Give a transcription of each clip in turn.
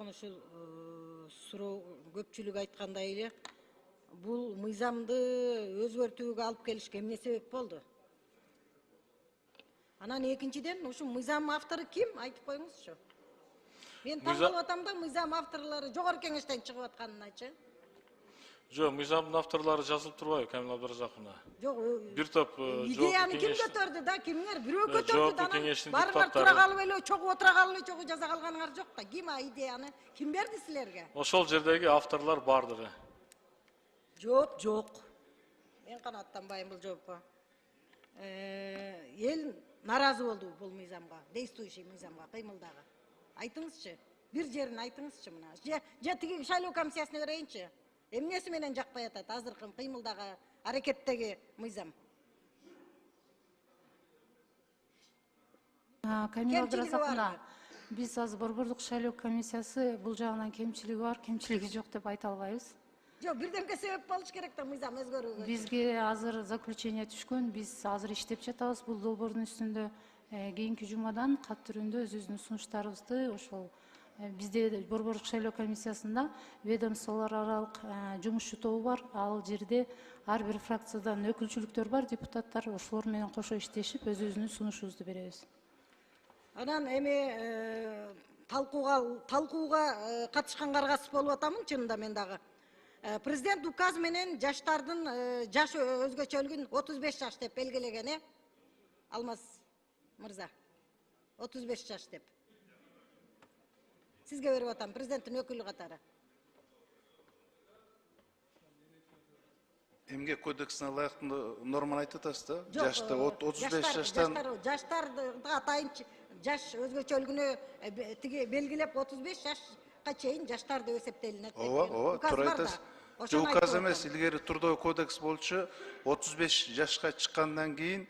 Анан ушул суроо көпчүлүк айткандай эле бул мыйзамды өзгөртүүгө алып келишке эмне себеп болду? Анан экинчиден ушул мыйзам автору ким? Айтып коюңузчу. Мен таң калып атам да мыйзам авторлору жогорку кеңештен чыгып атканыначы. Жок, мыйзамдын авторлору жазылып турбайбы, Камила Абдыразаковна? Жок, бир топ идеяны ким көтөрдү да, кимдер бирөө көтөрдү да, барыңар тура калып эле, чогуу отура калып эле, чогуу жаза калганыңар жок да. Ким идеяны ким берди силерге? Ошол жердеги авторлор бардыгы. Жок. Мен канааттанбайм бул жоопко. Эл наразы болду бул мыйзамга, действующий мыйзамга, кыймылдагы. Айтыңызчы, бир жерин айтыңызчы мына. Же тиги шайлоо комиссиясына берейинчи. Эмнеси менен жакпай атат азыркы кыймылдагы аракеттеги мыйзам? Камила Абдыразаковна, биз азыр Борбордук шайлоо комиссиясы бул жагынан кемчилиги бар, кемчилиги жок деп айта албайбыз. Жок, бирдемке себеп болуш керек да мыйзам өзгөрүүгө. Бизге азыр заключение түшкөн, биз азыр иштеп жатабыз бул долбоордун үстүндө. Кийинки жумадан кат түрүндө өзүбүздүн сунуштарыбызды ошол бизде Борбордук шайлоо комиссиясында ведомстволор аралык жумушчу тобу бар. Ал жерде ар бир фракциядан өкүлчүлүктөр бар, депутаттар, ошолор менен кошо иштешип өзүбүздүн сунушубузду беребиз. Анан эми талкууга катышканга ыргасып болуп атамын чынында мен дагы. Президент указ менен жаштардын жаш өзгөчөлүгүн 35 жаш деп белгилеген, Алмаз мырза. 35 жаш деп. Сизге берип атам, президенттин өкүлү катары. Эмгек кодексине ылайыктуу норманы айтып атасыз да? Жашты 35 жаштан жаштарды атайын жаш өзгөчөлүгүнө тиги белгилеп 35 жашка чейин жаштар деп эсептелинет. Ооба, туура айтасыз. Жок, указ эмес, илгери трудовой кодекс болчу 35 жашка чыккандан кийин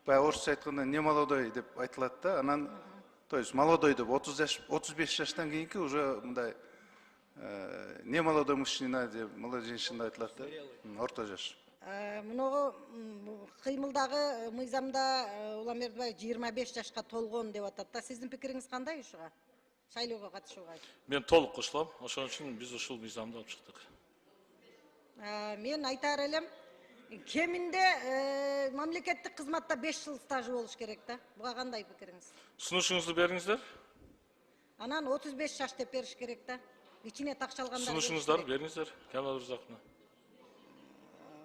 баягы орусча айтканда не молодой деп айтылат да. Анан то есть молодой деп 35 жаштан кийинки уже мындай не молодой мужчина деп молодой женщина айтылат да. Орто жаш. Мыногу кыймылдагы мыйзамда Улам Бердибаев 25 жашка толгон деп атат да. Сиздин пикириңиз кандай ушуга? Шайлоого катышууга? Мен толук кошулам. Ошон үчүн биз ушул мыйзамды алып чыктык. Мен айтар элем, кеминде мамлекеттик кызматта 5 жыл стажы болуш керек да. Буга кандай пикириңиз? Сунушуңузду бериңиздер. Анан 35 жаш деп бериш керек да. Ичине такшалгандар. Сунушуңуздарды бериңиздер, Камила Абдыразаковна.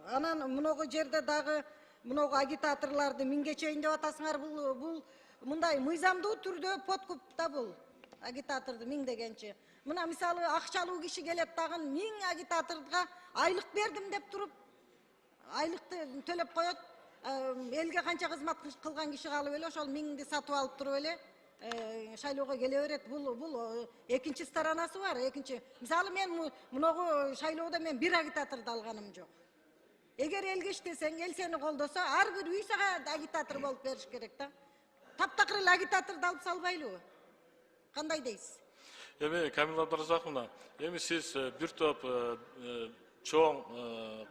Анан мыногу жерде дагы мыногу агитаторларды миңге чейин деп атасыңар, бул мындай мыйзамдуу түрдө подкуп да бул. Агитаторду миң дегенчи. Мына мисалы акчалуу киши келет дагы 1000 агитаторго айлык бердим деп туруп, айлыкты төлөп коет. Элге канча кызмат кылган киши калып эле ошол 1000ди сатып алып туруп эле шайлоого келе берет. Бул экинчи сторонасы бар. Экинчи, мисалы мен мыногу шайлоодо мен бир агитаторду алганым жок. Эгер элге иштесең, эл сени колдосо, ар бир үй сага агитатор болуп бериш керек да. Таптакыр эле агитаторду алып салбайлыбы? Кандай дейсиз? Эми Камила Абдыразаковна, эми сиз бир топ чоң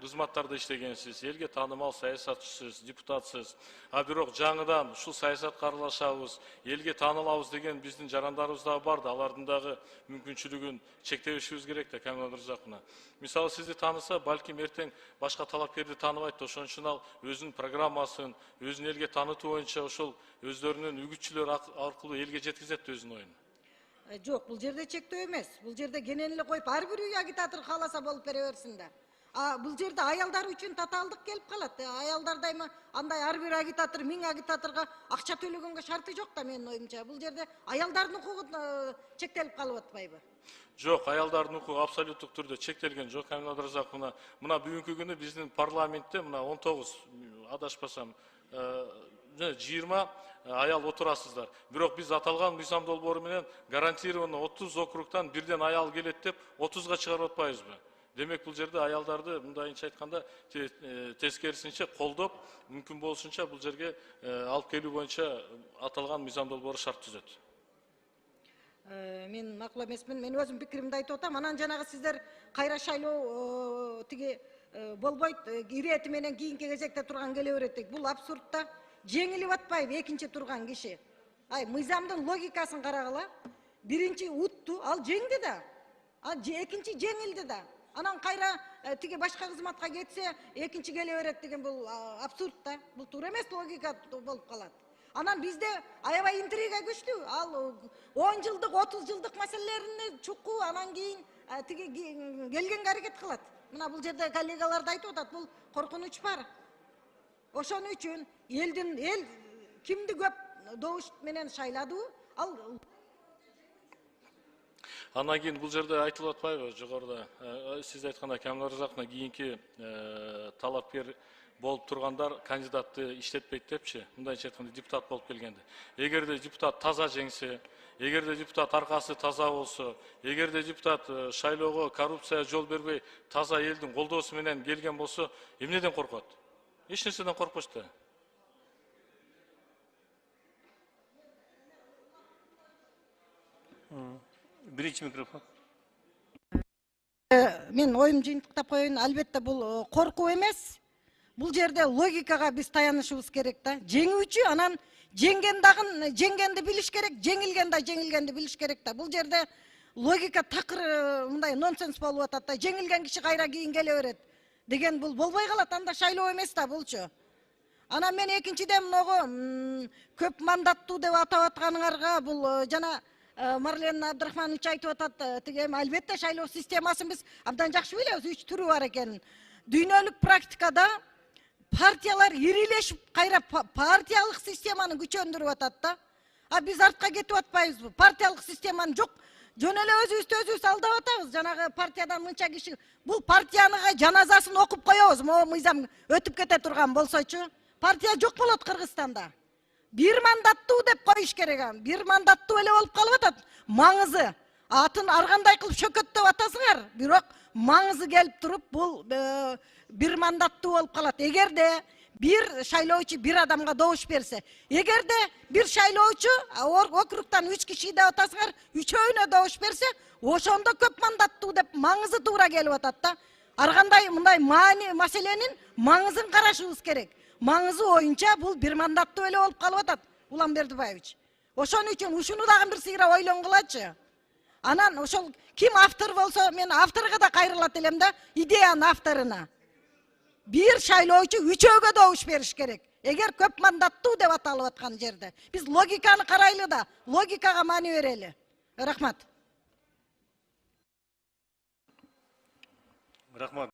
кызматтарда иштегенсиз, элге таанымал саясатчысыз, депутатсыз. А бирок жаңыдан ушул саясатка аралашабыз, элге таанылабыз деген биздин жарандарыбыз дагы бар да, алардын дагы мүмкүнчүлүгүн чектебешибиз керек да, Камила Абдыразаковна. Мисалы сизди тааныса, балким эртең башка талапкерди тааныбайт, ошон үчүн ал өзүнүн программасын, өзүн элге таанытуу боюнча ошол өздөрүнүн үгүтчүлөр аркылуу элге жеткизет өзүнүн оюн. Жок, бул жерде чектөө эмес. Бул жерде кенен эле коюп, ар бир үй агитатор кааласа болуп бере берсин да. Бул жерде аялдар үчүн татаалдык келип калат. Аялдар дайыма андай ар бир агитатор 1000 агитаторго акча төлөгөнгө шарты жок да менин оюмча. Бул жерде аялдардын укугу чектелип калып атпайбы? Жок, аялдардын укугу абсолюттук түрдө чектелген жок, Камила Абдыразаковна. Мына бүгүнкү күнү биздин парламентте мына 19 адашпасам 20 аял отурасыздар. Бирок биз аталган мыйзам долбоору менен гарантированно 30 округтан бирден аял келет деп 30га чыгарып атпайбызбы? Демек бул жерде аялдарды мындайынча айтканда тескерисинче колдоп, мүмкүн болушунча бул жерге алып келүү боюнча аталган мыйзам долбоору шарт түзөт. Мен макул эмесмин. Мен өзүм пикиримди айтып атам. Анан жанагы сиздер кайра шайлоо тиги болбойт, ирети менен кийинки кезекте турган келе берет. Бул абсурд да. Жеңилип атпайбы экинчи турган киши? Мыйзамдын логикасын карагыла. биринчи утту, ал жеңди да. Ал экинчи жеңилди да. Анан кайра тиги башка кызматка кетсе, экинчи келе берет деген бул абсурд да. Бул туура эмес логика болуп калат. Анан бизде аябай интрига күчтүү. Ал 10 жылдык, 30 жылдык маселелерине чукуу, анан кийин тиги келгенге аракет кылат. Мына бул жерде коллегалар да айтып атат, бул коркунуч бар. Ошон үчүн эл кимди көп добуш менен шайлады, ал Андан кийин бул жерде айтылып атпайбы жогоруда сиз айткандай Камил Абдыразаковна кийинки талапкер болуп тургандар кандидатты иштетпейт депчи, мындайча айтканда депутат болуп келгенде. Эгерде депутат таза жеңсе, эгерде депутат аркасы таза болсо, эгерде депутат шайлоого коррупция жол бербей таза элдин колдоосу менен келген болсо, эмнеден коркот? Эч нерседен коркпош да. Биринчи микрофон. Мен оюм жыйынтыктап коеюн, албетте бул коркуу эмес. Бул жерде логикага биз таянышыбыз керек да. Жеңүүчү анан жеңгенди билиш керек, жеңилген да жеңилгенди билиш керек да. Бул жерде логика такыр мындай нонсенс болуп атат да. Жеңилген киши кайра кийин келе берет деген бул болбой калат, анда шайлоо эмес да булчу. Анан мен экинчиден многу көп мандаттуу деп атап атканыңарга бул жана Марлен Абдрахманович айтып атат, тигем албетте шайлоо системасын биз абдан жакшы билебиз, 3 түрү бар экенин. Дүйнөлүк практикада партиялар ирилешип, кайра партиялык системаны күчөндүрүп атат да. А биз артка кетип атпайбызбы? Партиялык системаны жок, жөн эле өзүбүздү алдап атабыз. Жанагы партиядан мынча киши, бул партиянын жаназасын окуп коебуз. Могу мыйзам өтүп кете турган болсочу, партия жок болот Кыргызстанда. Бир мандаттуу деп коюш керек. Бир мандаттуу эле болуп калып атат. Маңызы атын ар кандай кылып шөкөттөп атасыңар, бирок маңызы келип туруп бул бир мандаттуу болуп калат. Эгерде бир шайлоочу бир адамга добуш берсе, эгерде бир шайлоочу округтан 3 киши деп атасыңар, үчөөүнө добуш берсе, ошондо көп мандаттуу деп маңызы туура келип атат да. Ар кандай мындай маселенин маңызын карашыбыз керек. Маңызы оюнча бул бир мандаттуу эле болуп калып атат, Улам Бердибаевич. Ошон үчүн ушуну дагы бир сыйра ойлонгулачы. Анан ошол ким автор болсо, мен авторго да кайрылат элем да, идеянын авторуна. Бир шайлоочу үчөөгө добуш бериш керек. Эгер көп мандаттуу деп аталып аткан жерде. Биз логиканы карайлы да, логикага маани берели. Рахмат. Рахмат.